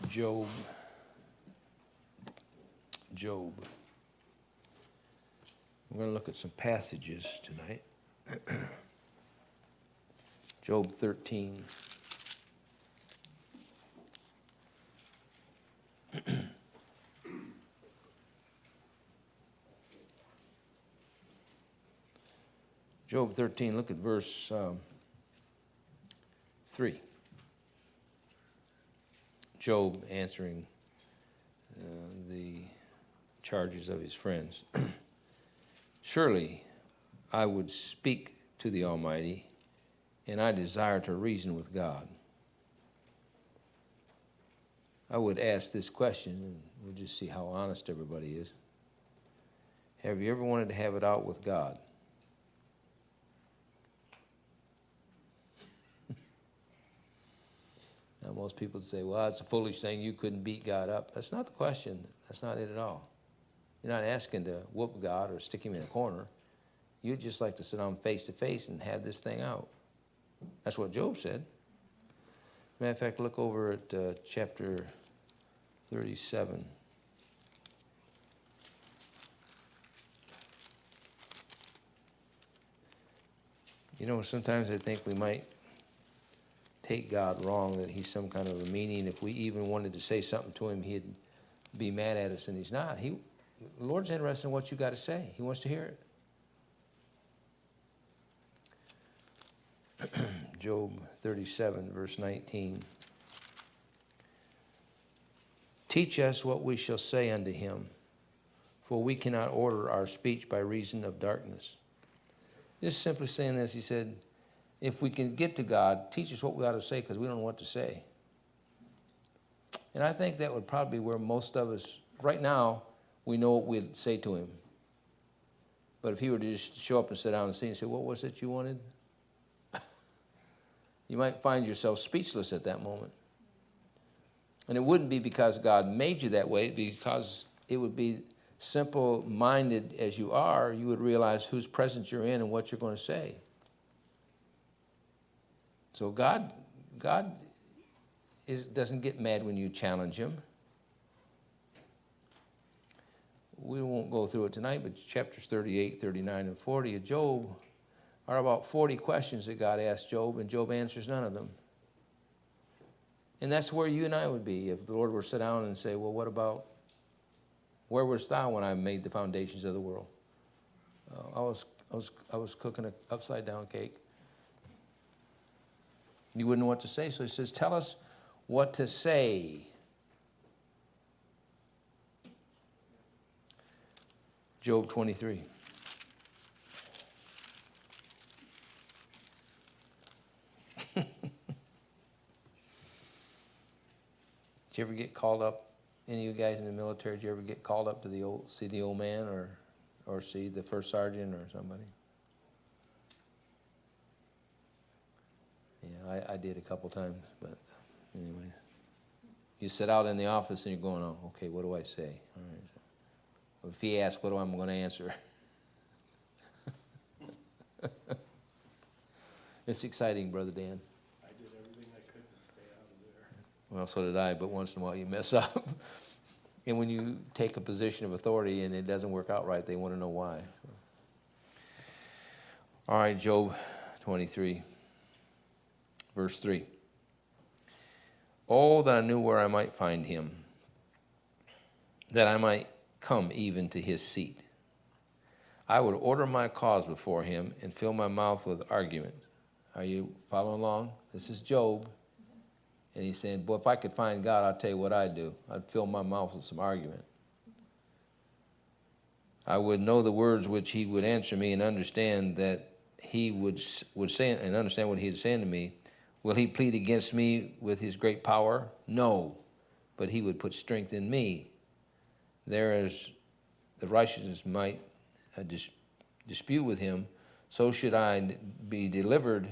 Job. We're going to look at some passages tonight. Job 13. Job 13, look at verse 3. Job answering the charges of his friends. Surely I would speak to the Almighty, and I desire to reason with God. I would ask this question, and we'll just see how honest everybody is. Have you ever wanted to have it out with God? Now, most people say, well, it's a foolish thing. You couldn't beat God up. That's not the question. That's not it at all. You're not asking to whoop God or stick him in a corner. You'd just like to sit down face to face and have this thing out. That's what Job said. Matter of fact, look over at chapter 37. You know, sometimes I think we might take God wrong, that he's some kind of a meanie. If we even wanted to say something to him, he'd be mad at us, and he's not. The Lord's interested in what you got to say. He wants to hear it. Job 37, verse 19. Teach us what we shall say unto him, for we cannot order our speech by reason of darkness. Just simply saying this, he said, if we can get to God, teach us what we ought to say, because we don't know what to say. And I think that would probably be where most of us, right now, we know what we'd say to him. But if he were to just show up and sit down and see and say, what was it you wanted? You might find yourself speechless at that moment. And it wouldn't be because God made you that way, because it would be simple-minded as you are, you would realize whose presence you're in and what you're going to say. So God doesn't get mad when you challenge him. We won't go through it tonight, but chapters 38, 39, and 40 of Job are about 40 questions that God asked Job, and Job answers none of them. And that's where you and I would be if the Lord were to sit down and say, well, what about, where wast thou when I made the foundations of the world? I was cooking an upside-down cake. You wouldn't know what to say, so he says, tell us what to say. Job 23. Did you ever get called up, any of you guys in the military, did you ever get called up to see the old man or see the first sergeant or somebody? Yeah, I did a couple times, but anyways. You sit out in the office and you're going, oh, okay, what do I say? All right. Well, if he asks, what am I going to answer? It's exciting, Brother Dan. I did everything I could to stay out of there. Well, so did I, but once in a while you mess up. And when you take a position of authority and it doesn't work out right, they want to know why. All right, Job 23, verse 3. Oh, that I knew where I might find him, that I might come even to his seat. I would order my cause before him and fill my mouth with argument. Are you following along? This is Job. And he's saying, boy, if I could find God, I'll tell you what I'd do. I'd fill my mouth with some argument. I would know the words which he would answer me and understand that he would say, and understand what he's saying to me. Will he plead against me with his great power? No, but he would put strength in me. Thereas the righteousness might dispute with him, so should I be delivered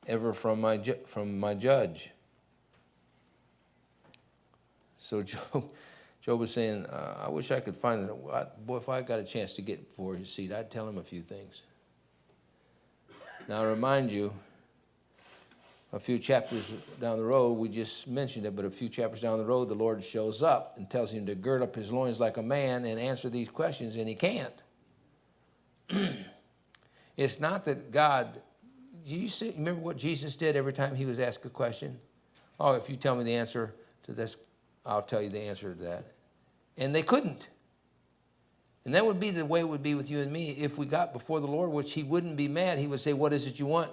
ever from my judge. So Job was saying, I wish I could find it. Boy, if I got a chance to get before his seat, I'd tell him a few things. Now, I remind you, A few chapters down the road, we just mentioned it, but a few chapters down the road, the Lord shows up and tells him to gird up his loins like a man and answer these questions, and he can't. It's not that God, remember what Jesus did every time he was asked a question? Oh, if you tell me the answer to this, I'll tell you the answer to that. And they couldn't. And that would be the way it would be with you and me if we got before the Lord, which he wouldn't be mad. He would say, what is it you want?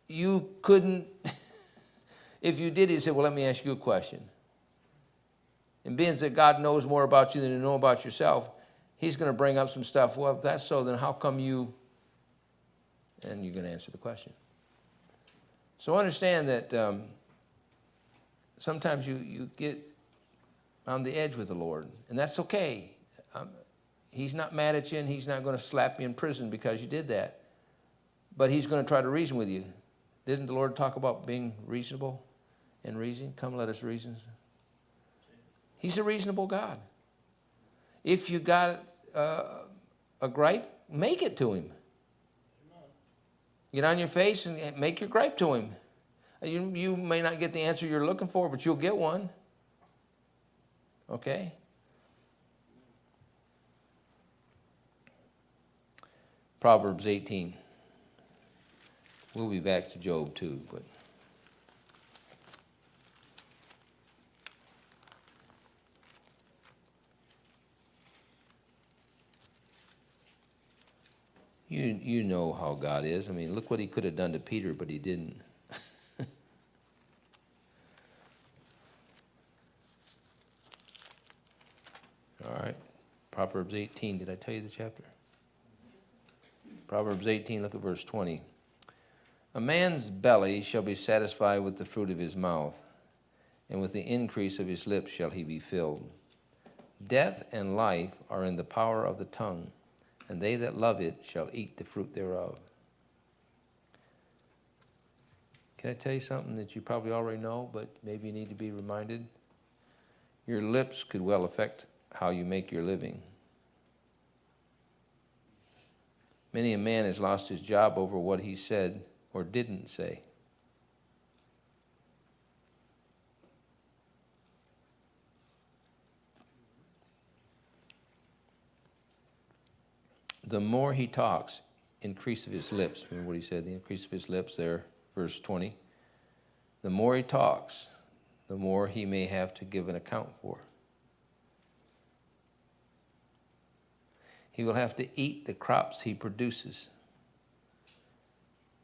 You couldn't. If you did, he'd say, well, let me ask you a question. And being that God knows more about you than you know about yourself, he's going to bring up some stuff. Well, if that's so, then how come you? And you're going to answer the question. So understand that sometimes you get on the edge with the Lord, and that's okay. He's not mad at you, and he's not going to slap you in prison because you did that. But he's going to try to reason with you. Didn't the Lord talk about being reasonable and reason? Come, let us reason. He's a reasonable God. If you got a gripe, make it to him. Get on your face and make your gripe to him. You may not get the answer you're looking for, but you'll get one. Okay? Proverbs 18. We'll be back to Job too, but you know how God is. I mean, look what he could have done to Peter, but he didn't. All right. Proverbs 18. Did I tell you the chapter? Proverbs 18, look at verse 20. A man's belly shall be satisfied with the fruit of his mouth, and with the increase of his lips shall he be filled. Death and life are in the power of the tongue, and they that love it shall eat the fruit thereof. Can I tell you something that you probably already know, but maybe you need to be reminded? Your lips could well affect how you make your living. Many a man has lost his job over what he said or didn't say. The more he talks, increase of his lips. Remember what he said, the increase of his lips there, verse 20. The more he talks, the more he may have to give an account for. He will have to eat the crops he produces.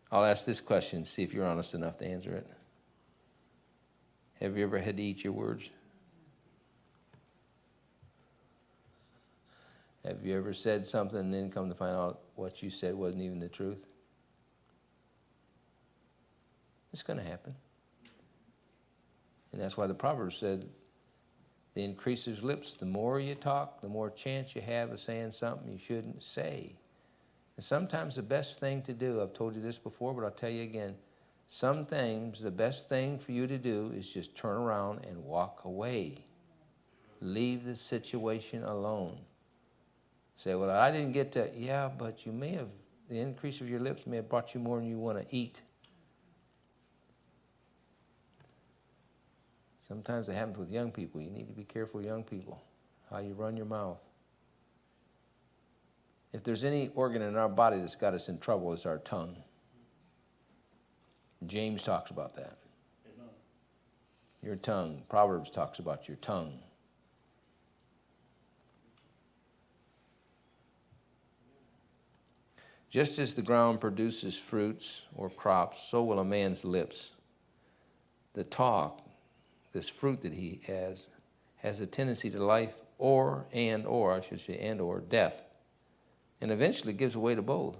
I'll ask this question, see if you're honest enough to answer it. Have you ever had to eat your words? Have you ever said something and then come to find out what you said wasn't even the truth? It's going to happen. And that's why the Proverbs said, the increase of lips, the more you talk, the more chance you have of saying something you shouldn't say. And sometimes the best thing to do, I've told you this before, but I'll tell you again, some things, the best thing for you to do is just turn around and walk away. Leave the situation alone. Say, well, I didn't get to, yeah, but you may have, the increase of your lips may have brought you more than you want to eat. Sometimes it happens with young people. You need to be careful, young people, how you run your mouth. If there's any organ in our body that's got us in trouble, it's our tongue. James talks about that. Amen. Your tongue. Proverbs talks about your tongue. Just as the ground produces fruits or crops, so will a man's lips. The talk, this fruit that he has a tendency to life or death. And eventually gives way to both.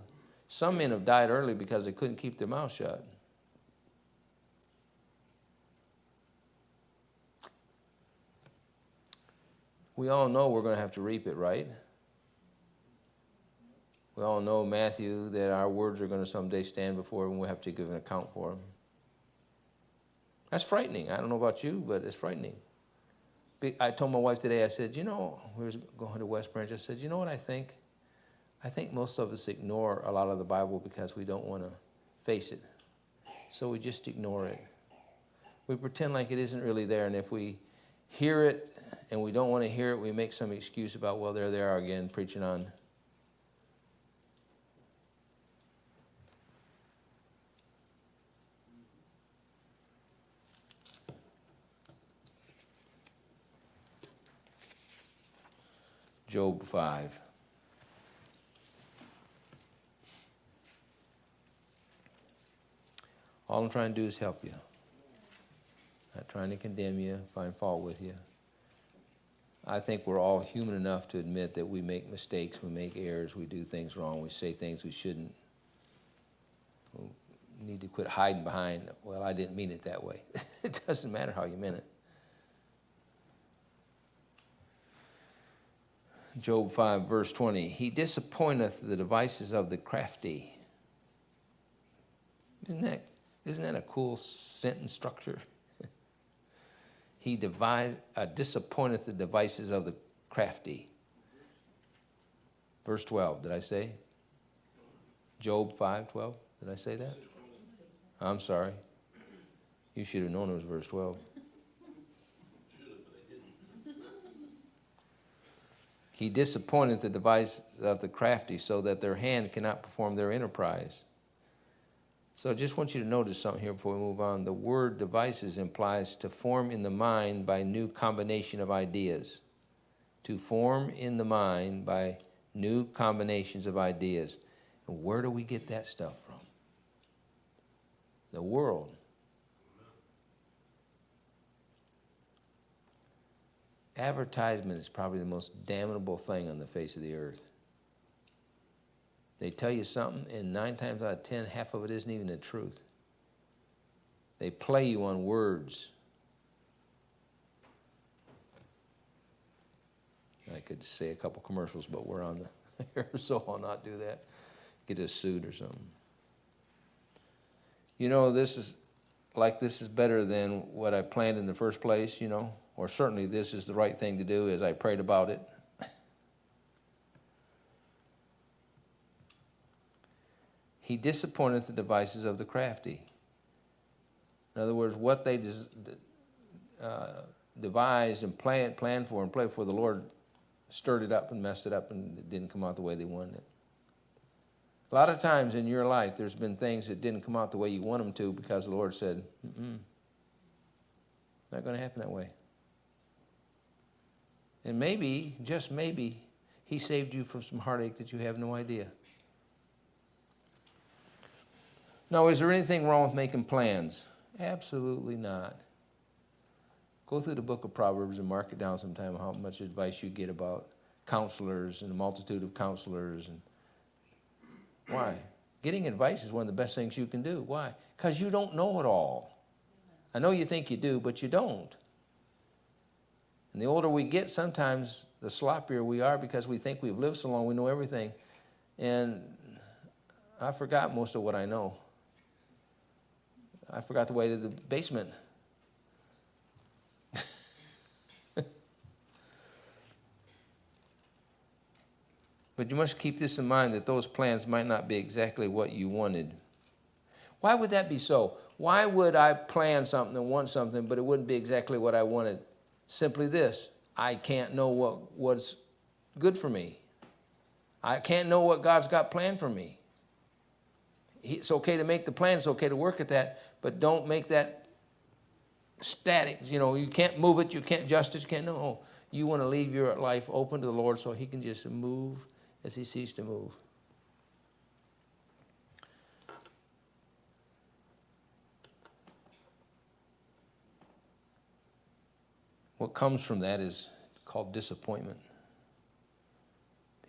Some men have died early because they couldn't keep their mouth shut. We all know we're going to have to reap it, right? We all know, Matthew, that our words are going to someday stand before him and we'll have to give an account for them. That's frightening. I don't know about you, but it's frightening. I told my wife today, I said, we were going to West Branch, I said, you know what I think? I think most of us ignore a lot of the Bible because we don't want to face it. So we just ignore it. we pretend like it isn't really there. And if we hear it and we don't want to hear it, we make some excuse about, well, there they are again, preaching on. Job 5. All I'm trying to do is help you. Not trying to condemn you, find fault with you. I think we're all human enough to admit that we make mistakes, we make errors, we do things wrong, we say things we shouldn't. We need to quit hiding behind, well, I didn't mean it that way. It doesn't matter how you meant it. Job 5, verse 20. He disappointeth the devices of the crafty. Isn't that a cool sentence structure? He disappointeth the devices of the crafty. Verse 12, did I say? Job 5:12, did I say that? I'm sorry. You should have known it was verse 12. He disappointeth the devices of the crafty, so that their hand cannot perform their enterprise. So I just want you to notice something here before we move on. The word devices implies to form in the mind by new combination of ideas. To form in the mind by new combinations of ideas. And where do we get that stuff from? The world. Advertisement is probably the most damnable thing on the face of the earth. They tell you something, and 9 times out of 10, half of it isn't even the truth. They play you on words. I could say a couple commercials, but we're on the air, so I'll not do that. Get us sued or something. You know, this is better than what I planned in the first place, you know, or certainly this is the right thing to do as I prayed about it. He disappointeth the devices of the crafty. In other words, what they devised and planned for and played for, the Lord stirred it up and messed it up, and it didn't come out the way they wanted it. A lot of times in your life, there's been things that didn't come out the way you want them to because the Lord said, not going to happen that way. And maybe, just maybe, He saved you from some heartache that you have no idea. Now, is there anything wrong with making plans? Absolutely not. Go through the book of Proverbs and mark it down sometime how much advice you get about counselors and a multitude of counselors. And why? Getting advice is one of the best things you can do. Why? Because you don't know it all. I know you think you do, but you don't. And the older we get, sometimes the sloppier we are because we think we've lived so long, we know everything. And I forgot most of what I know. I forgot the way to the basement. But you must keep this in mind, that those plans might not be exactly what you wanted. Why would that be so? Why would I plan something and want something, but it wouldn't be exactly what I wanted? Simply this: I can't know what's good for me. I can't know what God's got planned for me. It's okay to make the plan, it's okay to work at that, but don't make that static. You know, you can't move it, you can't adjust it, you can't know. You want to leave your life open to the Lord so He can just move as He sees to move. What comes from that is called disappointment.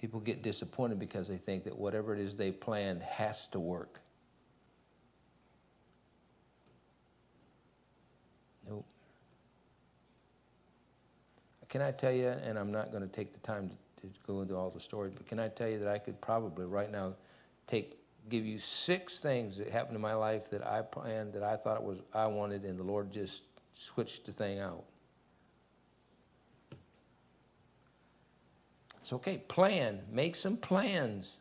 People get disappointed because they think that whatever it is they planned has to work. Nope. Can I tell you, and I'm not going to take the time to go into all the stories, but can I tell you that I could probably right now give you 6 things that happened in my life that I planned, that I thought I wanted, and the Lord just switched the thing out. It's okay. Plan. Make some plans.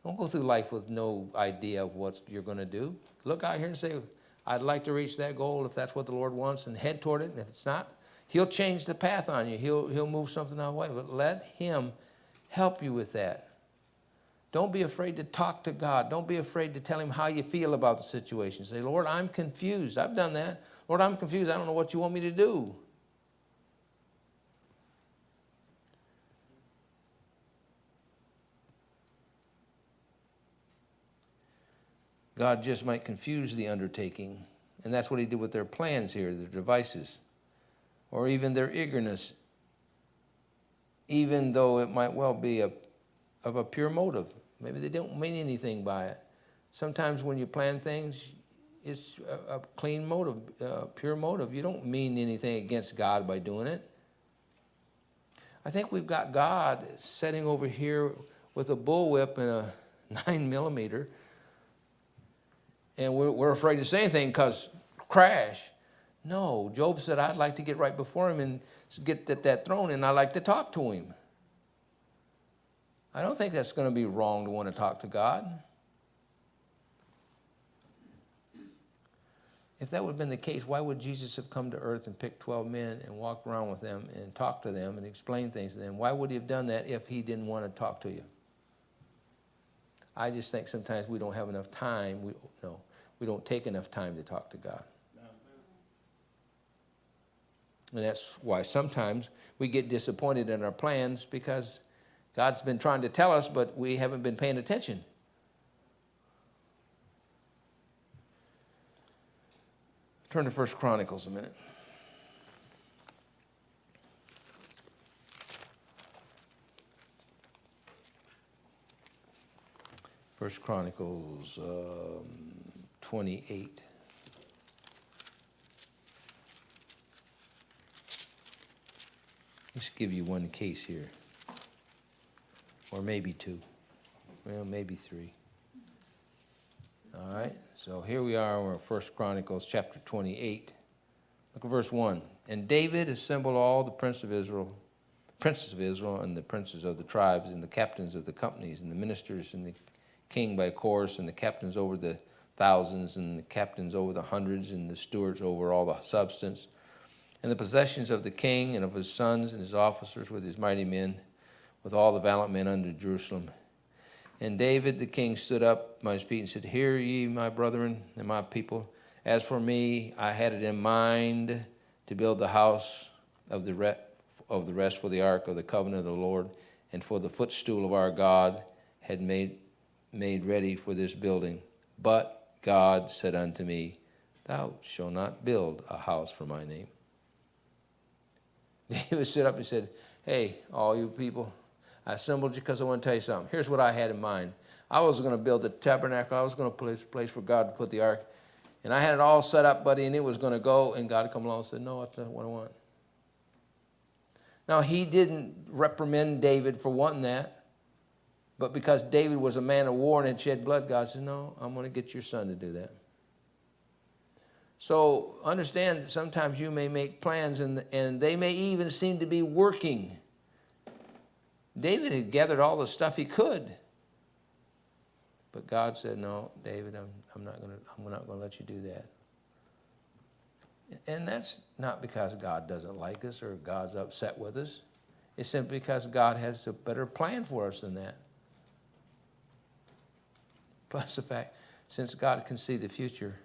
Don't go through life with no idea of what you're going to do. Look out here and say, I'd like to reach that goal if that's what the Lord wants, and head toward it. And if it's not, He'll change the path on you. He'll move something out of the way. But let Him help you with that. Don't be afraid to talk to God. Don't be afraid to tell Him how you feel about the situation. Say, Lord, I'm confused. I've done that. Lord, I'm confused. I don't know what you want me to do. God just might confuse the undertaking. And that's what He did with their plans here, their devices, or even their eagerness, even though it might well be of a pure motive. Maybe they don't mean anything by it. Sometimes when you plan things, it's a clean motive, pure motive. You don't mean anything against God by doing it. I think we've got God sitting over here with a bullwhip and a 9mm, and we're afraid to say anything because crash. No, Job said, I'd like to get right before Him and get at that throne, and I'd like to talk to Him. I don't think that's going to be wrong to want to talk to God. If that would have been the case, why would Jesus have come to earth and picked 12 men and walked around with them and talked to them and explained things to them? Why would He have done that if He didn't want to talk to you? I just think sometimes we don't have enough time. We don't take enough time to talk to God. And that's why sometimes we get disappointed in our plans, because God's been trying to tell us, but we haven't been paying attention. Turn to 1 Chronicles a minute. 1 Chronicles 28. Let's give you one case here. Or maybe two. Well, maybe three. All right, so here we are, we're in 1 Chronicles chapter 28. Look at verse 1. And David assembled all the princes of Israel, and the princes of the tribes, and the captains of the companies, and the ministers, and the king by course, and the captains over the thousands, and the captains over the hundreds, and the stewards over all the substance, and the possessions of the king and of his sons and his officers with his mighty men, with all the valiant men under Jerusalem. And David the king stood up on his feet and said, Hear ye, my brethren and my people. As for me, I had it in mind to build the house of the rest for the ark of the covenant of the Lord, and for the footstool of our God had made ready for this building. But God said unto me, Thou shalt not build a house for my name. David stood up and said, Hey, all you people, I assembled you because I want to tell you something. Here's what I had in mind. I was going to build the tabernacle. I was going to place a place for God to put the ark. And I had it all set up, buddy, and it was going to go. And God come along and said, No, that's not what I want. Now, He didn't reprimand David for wanting that. But because David was a man of war and had shed blood, God said, No, I'm going to get your son to do that. So understand that sometimes you may make plans and they may even seem to be working. David had gathered all the stuff he could. But God said, No, David, I'm not going to let you do that. And that's not because God doesn't like us or God's upset with us. It's simply because God has a better plan for us than that. Plus the fact, since God can see the future,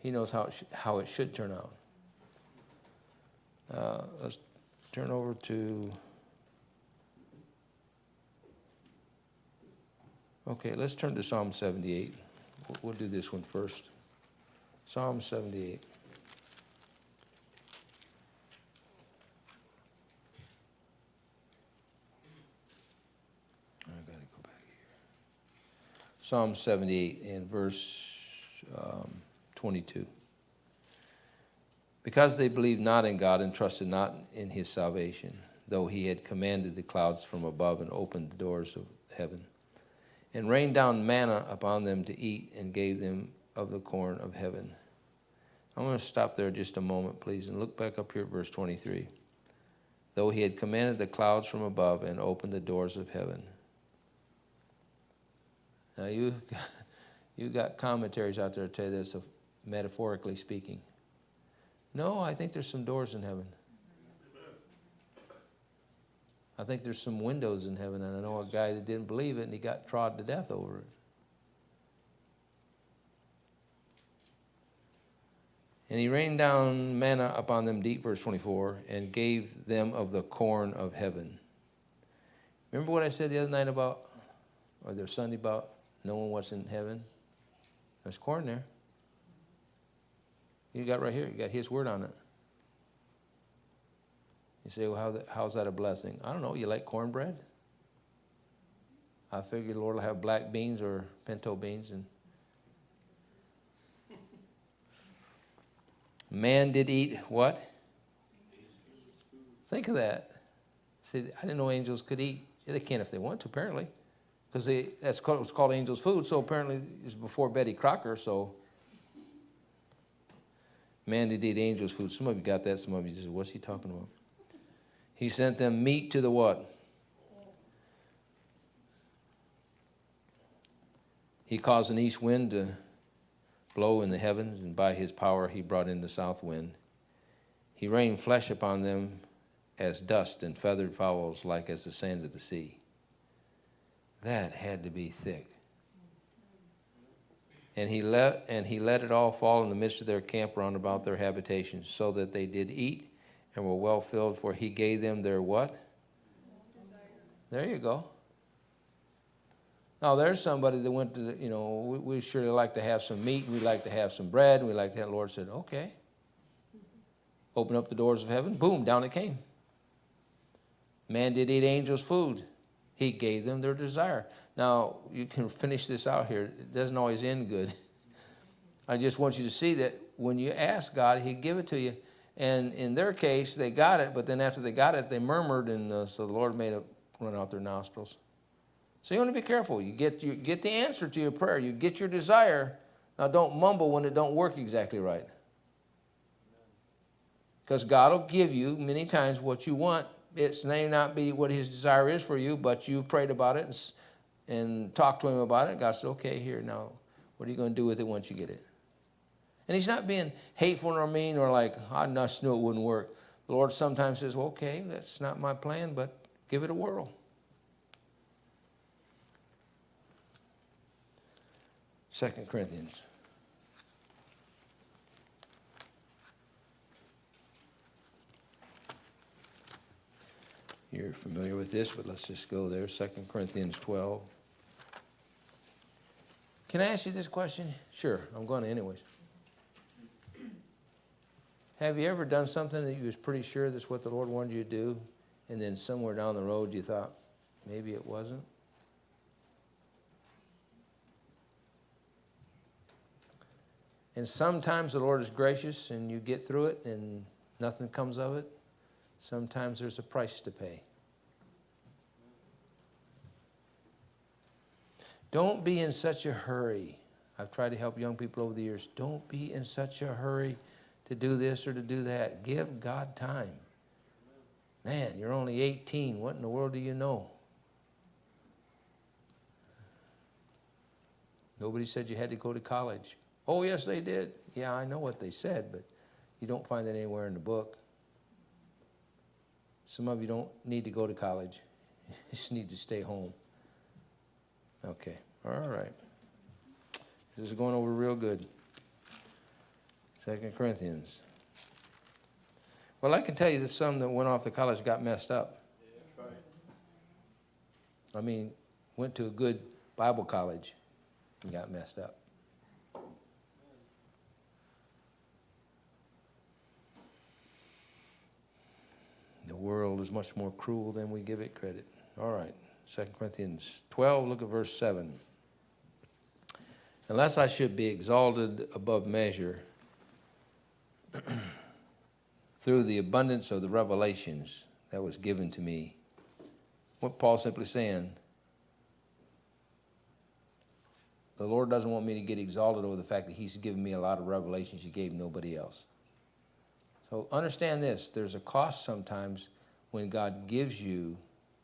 He knows how it should turn out. Let's turn over to... Okay, let's turn to Psalm 78. We'll do this one first. Psalm 78. I got to go back here. Psalm 78 and verse 22. Because they believed not in God and trusted not in His salvation, though He had commanded the clouds from above and opened the doors of heaven, and rained down manna upon them to eat, and gave them of the corn of heaven. I'm going to stop there just a moment, please, and look back up here at verse 23. Though He had commanded the clouds from above and opened the doors of heaven. Now you got commentaries out there that tell you that's metaphorically speaking. No, I think there's some doors in heaven. I think there's some windows in heaven, and I know a guy that didn't believe it, and he got trod to death over it. And he rained down manna upon them deep, verse 24, and gave them of the corn of heaven. Remember what I said the other night about, or the Sunday about knowing what's in heaven? There's corn there. You got right here, you got his word on it. You say, well, how's that a blessing? I don't know, you like cornbread? I figured the Lord will have black beans or pinto beans. And man did eat what? Think of that. See, I didn't know angels could eat. Yeah, they can if they want to, apparently. Because that's what's called angels' food, so apparently it was before Betty Crocker, so man did eat angels' food. Some of you got that, some of you just said, what's he talking about? He sent them meat to the what? He caused an east wind to blow in the heavens, and by his power he brought in the south wind. He rained flesh upon them as dust, and feathered fowls like as the sand of the sea. That had to be thick. And he let it all fall in the midst of their camp round about their habitations, so that they did eat and were well filled, for he gave them their what? Desire. There you go. Now there's somebody that went to, we surely like to have some meat, we like to have some bread, and we like to have, the Lord said, okay. Open up the doors of heaven, boom, down it came. Man did eat angels' food. He gave them their desire. Now, you can finish this out here. It doesn't always end good. I just want you to see that when you ask God, he'd give it to you. And in their case, they got it, but then after they got it, they murmured, and so the Lord made it run out their nostrils. So you want to be careful. You get the answer to your prayer. You get your desire. Now don't mumble when it don't work exactly right. Because God will give you many times what you want. It may not be what his desire is for you, but you prayed about it and talked to him about it. God said, okay, here, now, what are you going to do with it once you get it? And he's not being hateful or mean or like, I just knew it wouldn't work. The Lord sometimes says, well, okay, that's not my plan, but give it a whirl. 2 Corinthians. You're familiar with this, but let's just go there. 2 Corinthians 12. Can I ask you this question? Sure, I'm going to anyways. Have you ever done something that you was pretty sure that's what the Lord wanted you to do, and then somewhere down the road you thought maybe it wasn't? And sometimes the Lord is gracious and you get through it and nothing comes of it. Sometimes there's a price to pay. Don't be in such a hurry. I've tried to help young people over the years. Don't be in such a hurry to do this or to do that. Give God time. Man, you're only 18. What in the world do you know? Nobody said you had to go to college. Oh, yes, they did. Yeah, I know what they said, but you don't find that anywhere in the book. Some of you don't need to go to college. You just need to stay home. Okay, all right. This is going over real good. 2 Corinthians. Well, I can tell you that some that went off to college got messed up. Yeah, that's right. I mean, went to a good Bible college and got messed up. The world is much more cruel than we give it credit. All right, 2 Corinthians 12, look at verse 7. Unless I should be exalted above measure through the abundance of the revelations that was given to me. What Paul's simply saying, the Lord doesn't want me to get exalted over the fact that he's given me a lot of revelations he gave nobody else. So understand this, there's a cost sometimes when God gives you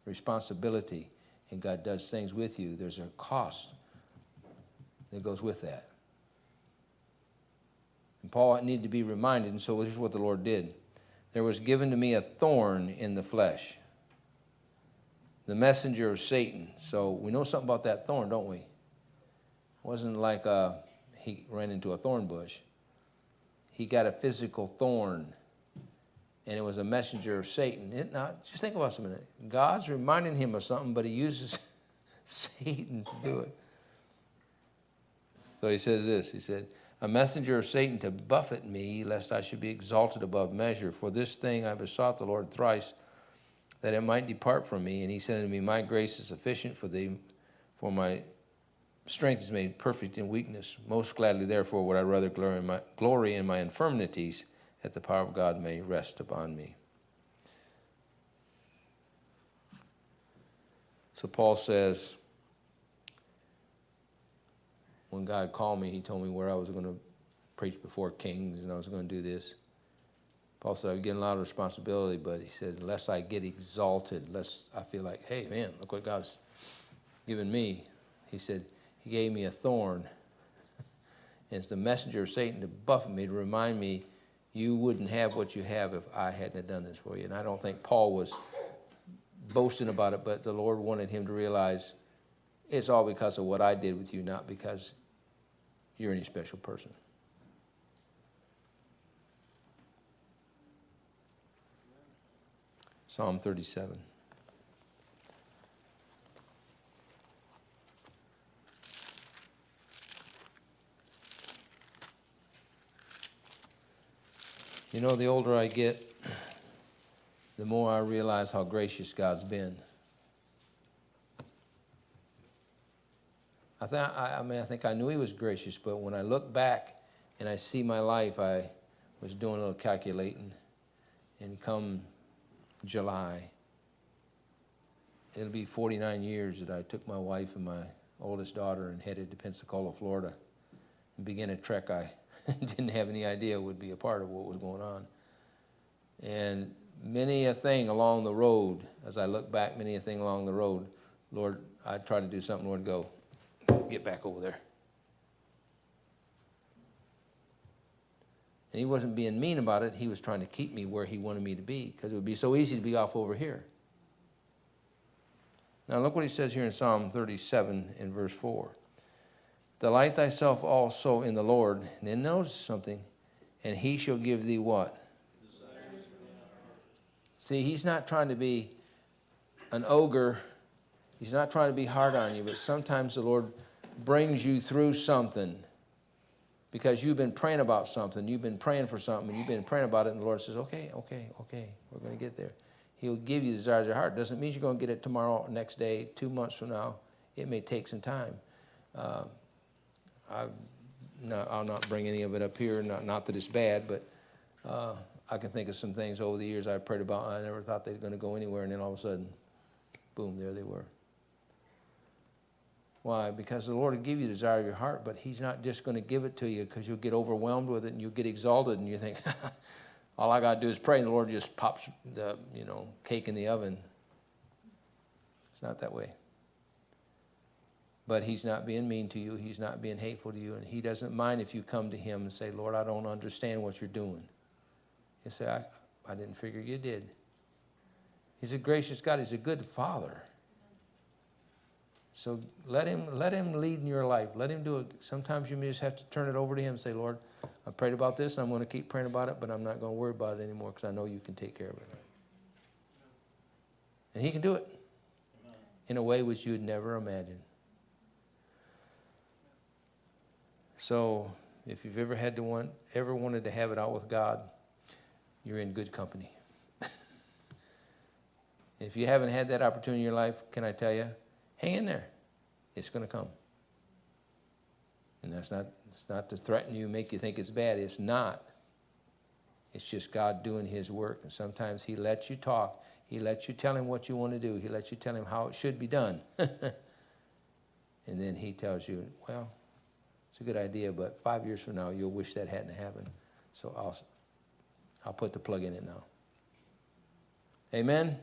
responsibility and God does things with you. There's a cost that goes with that. And Paul needed to be reminded, and so this is what the Lord did. There was given to me a thorn in the flesh, the messenger of Satan. So we know something about that thorn, don't we? It wasn't like he ran into a thorn bush. He got a physical thorn, and it was a messenger of Satan. Now, just think about it a minute. God's reminding him of something, but he uses Satan to do it. So he says this, he said, a messenger of Satan to buffet me, lest I should be exalted above measure. For this thing I besought the Lord thrice, that it might depart from me. And he said unto me, my grace is sufficient for thee, for my strength is made perfect in weakness. Most gladly, therefore, would I rather glory in my infirmities, that the power of God may rest upon me. So Paul says, when God called me, he told me where I was going to preach before kings, and I was going to do this. Paul said, I'm getting a lot of responsibility, but he said, unless I get exalted, unless I feel like, hey, man, look what God's given me. He said, he gave me a thorn. And it's the messenger of Satan to buffet me, to remind me, you wouldn't have what you have if I hadn't done this for you. And I don't think Paul was boasting about it, but the Lord wanted him to realize it's all because of what I did with you, not because you're any special person. Psalm 37. You know, the older I get, the more I realize how gracious God's been. I think I knew he was gracious, but when I look back and I see my life, I was doing a little calculating, and come July, it'll be 49 years that I took my wife and my oldest daughter and headed to Pensacola, Florida, and began a trek I didn't have any idea would be a part of what was going on. And many a thing along the road, as I look back, many a thing along the road, Lord, I try to do something, Lord, go, get back over there. And he wasn't being mean about it. He was trying to keep me where he wanted me to be, because it would be so easy to be off over here. Now look what he says here in Psalm 37 in verse 4. Delight thyself also in the Lord. And then notice something. And he shall give thee what? See, he's not trying to be an ogre. He's not trying to be hard on you, but sometimes the Lord brings you through something because you've been praying about something. You've been praying for something, and you've been praying about it, and the Lord says, okay, we're going to get there. He'll give you the desires of your heart. Doesn't mean you're going to get it tomorrow, next day, 2 months from now. It may take some time. I'll not bring any of it up here, not that it's bad, but I can think of some things over the years I prayed about, and I never thought they were going to go anywhere, and then all of a sudden, boom, there they were. Why? Because the Lord will give you the desire of your heart, but he's not just going to give it to you because you'll get overwhelmed with it and you'll get exalted and you think, all I got to do is pray and the Lord just pops the cake in the oven. It's not that way. But he's not being mean to you. He's not being hateful to you. And he doesn't mind if you come to him and say, Lord, I don't understand what you're doing. He'll say, I didn't figure you did. He's a gracious God. He's a good Father. So let him lead in your life. Let him do it. Sometimes you may just have to turn it over to him and say, Lord, I prayed about this, and I'm going to keep praying about it, but I'm not going to worry about it anymore because I know you can take care of it. And he can do it in a way which you'd never imagine. So if you've ever wanted to have it out with God, you're in good company. If you haven't had that opportunity in your life, can I tell you, hang in there. It's going to come. And it's not to threaten you, make you think it's bad. It's not. It's just God doing his work. And sometimes he lets you talk. He lets you tell him what you want to do. He lets you tell him how it should be done. And then he tells you, well, it's a good idea, but 5 years from now, you'll wish that hadn't happened. So I'll put the plug in it now. Amen?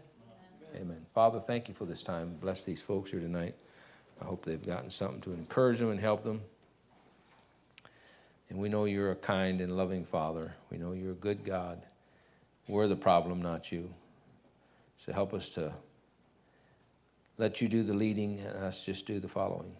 Amen. Father, thank you for this time. Bless these folks here tonight. I hope they've gotten something to encourage them and help them. And we know you're a kind and loving Father. We know you're a good God. We're the problem, not you. So help us to let you do the leading and us just do the following.